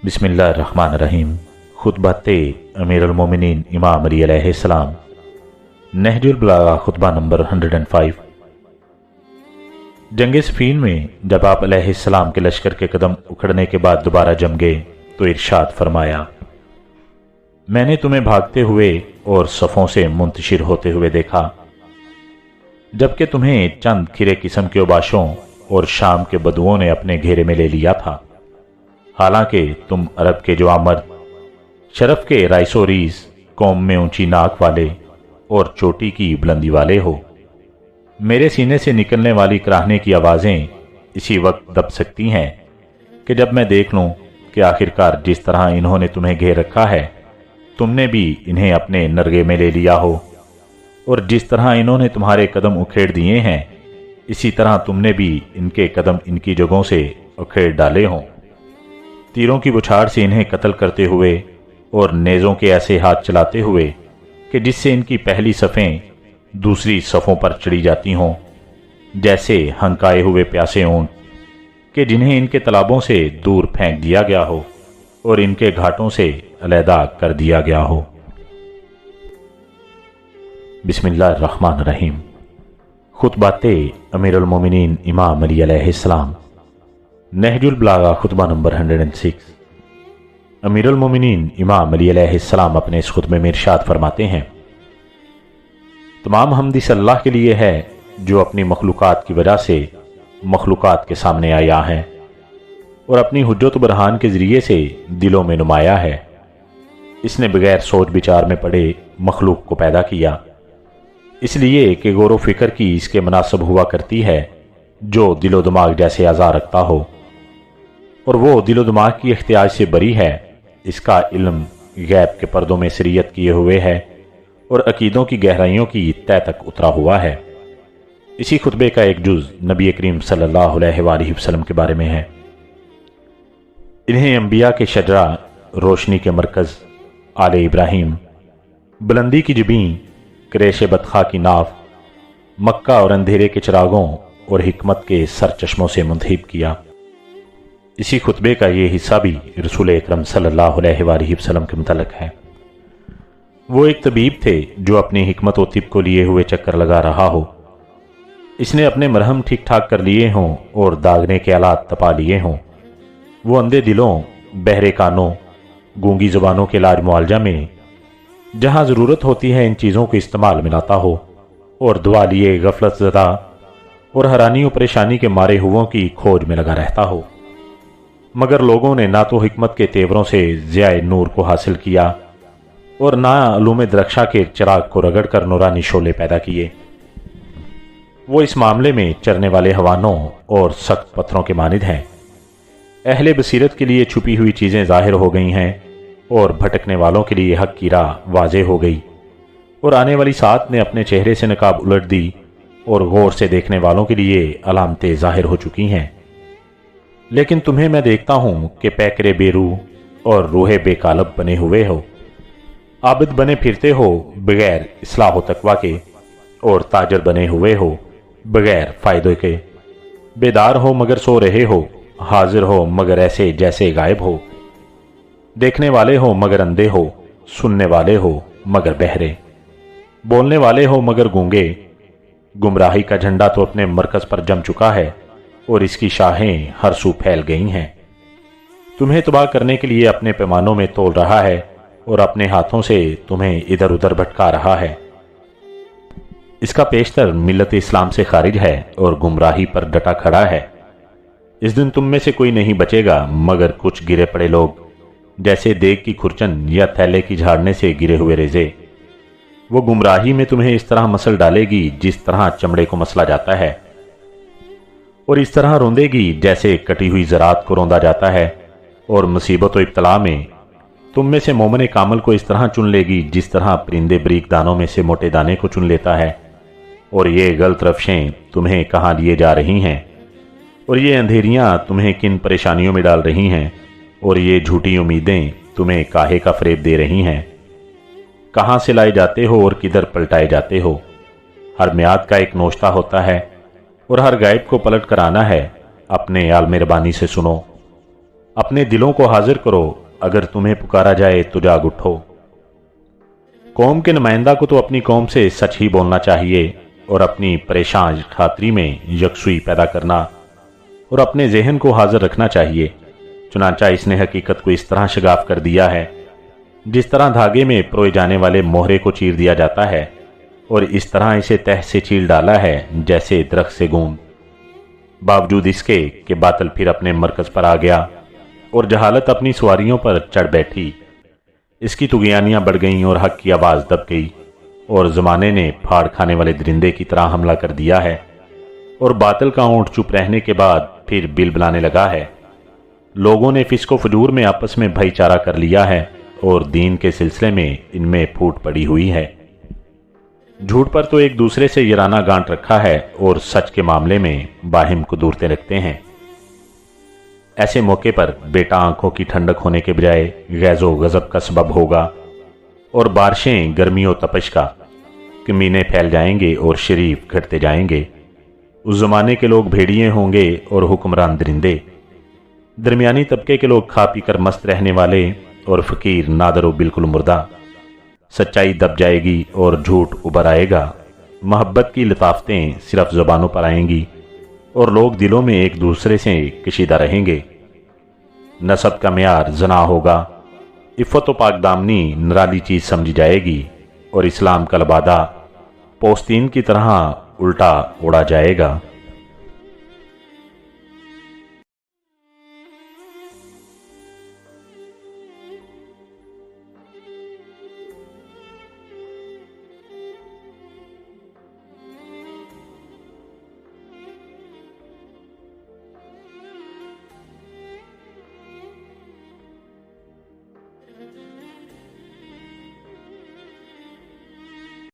बिस्मिल्लाहिर्रहमानिर्रहीम। खुतबते अमीरुल मोमिनीन इमाम अली अलैहिस्सलाम, नहजुल बलागा, खुतबा नंबर 105। जंग सफीन में जब आप अलैहिस्सलाम के लश्कर के कदम उखड़ने के बाद दोबारा जम गए तो इरशाद फरमाया, मैंने तुम्हें भागते हुए और सफ़ों से मुंतशिर होते हुए देखा, जबकि तुम्हें चंद खिरे किस्म के उबाशों और शाम के बदुओं ने अपने घेरे में ले लिया था। हालांकि तुम अरब के जवां मर्द, शरफ के राइसो रीस, कौम में ऊंची नाक वाले और चोटी की बुलंदी वाले हो। मेरे सीने से निकलने वाली कराहने की आवाज़ें इसी वक्त दब सकती हैं कि जब मैं देख लूं कि आखिरकार जिस तरह इन्होंने तुम्हें घेर रखा है, तुमने भी इन्हें अपने नरगे में ले लिया हो, और जिस तरह इन्होंने तुम्हारे कदम उखेड़ दिए हैं, इसी तरह तुमने भी इनके कदम इनकी जगहों से उखेड़ डाले हों। तीरों की बुछाड़ से इन्हें कत्ल करते हुए और नेज़ों के ऐसे हाथ चलाते हुए कि जिससे इनकी पहली सफ़ें दूसरी सफ़ों पर चढ़ी जाती हों, जैसे हंकाए हुए प्यासे ऊंट कि जिन्हें इनके तालाबों से दूर फेंक दिया गया हो और इनके घाटों से अलहदा कर दिया गया हो। बिस्मिल्लाहिर्रहमानिर्रहीम। खुतबाते अमीरुल मोमिनीन इमाम अली अलैहिस्सलाम, नहजुल बलागा, खुतबा नंबर 106। अमीरुल मोमिनीन इमाम अली अलैहिस्सलाम अपने इस खुतबे में इरशाद फरमाते हैं, तमाम हमद इस अल्लाह के लिए है जो अपनी मखलूक़ात की वजह से मखलूक़ात के सामने आया है और अपनी हुज्जत बरहान के ज़रिए से दिलों में नुमाया है। इसने बगैर सोच विचार में पड़े मखलूक को पैदा किया, इसलिए कि गौर व फिक्र की इसके मुनासिब हुआ करती है जो दिलो दिमाग जैसे आज़ा रखता हो, और वो दिलो दिमाग की इख्तियाज से बरी है। इसका इल्म गैब के पर्दों में सरियत किए हुए है और अकीदों की गहराइयों की तह तक उतरा हुआ है। इसी खुतबे का एक जुज़ नबी करीम सल्लल्लाहु अलैहि वसल्लम के बारे में है। इन्हें अंबिया के शजरा, रोशनी के मरकज़ आले इब्राहिम, बुलंदी की जबीं, क्रेश बतखा की नाफ, मक्का और अंधेरे के चिरागों और हिकमत के सर चश्मों से मुंतहिब किया। इसी खुतबे का ये हिस्सा भी रसूल अकरम सल्लल्लाहु अलैहि वसल्लम के मुतल्लिक़ है। वो एक तबीब थे जो अपनी हिकमत व तिब को लिए हुए चक्कर लगा रहा हो। इसने अपने मरहम ठीक ठाक कर लिए हों और दागने के आलात तपा लिए हों। वो अंधे दिलों, बहरे कानों, गूंगी ज़ुबानों के इलाज मुआवजा में जहाँ ज़रूरत होती है इन चीज़ों को इस्तेमाल में लाता हो, और दुआ लिए गफलत ज़दा और हैरानी और परेशानी के मारे हुओं की खोज में लगा रहता हो। मगर लोगों ने ना तो हिकमत के तेवरों से ज़ियाए नूर को हासिल किया और ना अलूम दरख्शा के चिराग को रगड़ कर नूरानी शोले पैदा किए। वो इस मामले में चरने वाले हवानों और सख्त पत्थरों के मानिद हैं। अहले बसीरत के लिए छुपी हुई चीज़ें ज़ाहिर हो गई हैं और भटकने वालों के लिए हक की राह वाज़ेह हो गई, और आने वाली साथ ने अपने चेहरे से नकाब उलट दी और गौर से देखने वालों के लिए अलामतें ज़ाहिर हो चुकी हैं। लेकिन तुम्हें मैं देखता हूं कि पैकरे बेरूह और रूहे बेकालब बने हुए हो, आबिद बने फिरते हो बगैर इस्लाह व तकवा के, और ताजर बने हुए हो बगैर फ़ायदे के। बेदार हो मगर सो रहे हो, हाजिर हो मगर ऐसे जैसे गायब हो, देखने वाले हो मगर अंधे हो, सुनने वाले हो मगर बहरे, बोलने वाले हो मगर गूंगे। गुमराही का झंडा तो अपने मरकज़ पर जम चुका है और इसकी शाहें हर सू फैल गई हैं। तुम्हें तबाह करने के लिए अपने पैमानों में तोल रहा है और अपने हाथों से तुम्हें इधर उधर भटका रहा है। इसका पेशतर मिल्लत इस्लाम से खारिज है और गुमराही पर डटा खड़ा है। इस दिन तुम में से कोई नहीं बचेगा मगर कुछ गिरे पड़े लोग, जैसे देग की खुरचन या थैले की झाड़ने से गिरे हुए रेजे। वो गुमराही में तुम्हें इस तरह मसल डालेगी जिस तरह चमड़े को मसला जाता है, और इस तरह रोंदेगी जैसे कटी हुई ज़रात को रोंदा जाता है, और मुसीबत व इब्तला में तुम में से मोमिन कामल को इस तरह चुन लेगी जिस तरह परिंदे बरीक दानों में से मोटे दाने को चुन लेता है। और ये गलत रफ्शें तुम्हें कहाँ लिए जा रही हैं, और ये अंधेरियां तुम्हें किन परेशानियों में डाल रही हैं, और ये झूठी उम्मीदें तुम्हें काहे का फ़रेब दे रही हैं। कहाँ से लाए जाते हो और किधर पलटाए जाते हो। हर म्याद का एक नोश्ता होता है और हर गायब को पलट कर आना है। अपने आलम रबानी से सुनो। अपने दिलों को हाजिर करो, अगर तुम्हें पुकारा जाए तो जाग उठो। कौम के नुमाइंदा को तो अपनी कौम से सच ही बोलना चाहिए और अपनी परेशान खातरी में यकसुई पैदा करना और अपने जहन को हाजिर रखना चाहिए। चुनांचा इसने हकीकत को इस तरह शगाफ कर दिया है जिस तरह धागे में परोए जाने वाले मोहरे को चीर दिया जाता है, और इस तरह इसे तह से चीर डाला है जैसे दरख्त से गूंद। बावजूद इसके कि बातिल फिर अपने मरकज पर आ गया और जहालत अपनी सवारियों पर चढ़ बैठी, इसकी तुगयानियां बढ़ गईं और हक की आवाज़ दब गई और ज़माने ने फाड़ खाने वाले दरिंदे की तरह हमला कर दिया है और बातिल का ऊँट चुप रहने के बाद फिर बिल बुलाने लगा है। लोगों ने फिस्को फजूर में आपस में भाईचारा कर लिया है और दीन के सिलसिले में इनमें फूट पड़ी हुई है। झूठ पर तो एक दूसरे से यराना गांठ रखा है और सच के मामले में बाहिम कुदूरतें रखते हैं। ऐसे मौके पर बेटा आंखों की ठंडक होने के बजाय गैज़ो गज़ब का सबब होगा और बारिशें गर्मियों तपश का, कमीने फैल जाएंगे और शरीफ घटते जाएंगे। उस ज़माने के लोग भेड़िए होंगे और हुक्मरान दरिंदे। दरमियानी तबके के लोग खा पी कर मस्त रहने वाले और फ़कीर नादर बिल्कुल मुर्दा। सच्चाई दब जाएगी और झूठ उभर आएगा। मोहब्बत की लताफतें सिर्फ ज़बानों पर आएंगी और लोग दिलों में एक दूसरे से कशीदा रहेंगे। नसब का म्यार जना होगा, इफ़्फ़त व पाकदामनी निराली चीज़ समझी जाएगी और इस्लाम का लबादा पोस्तीन की तरह उल्टा उड़ा जाएगा।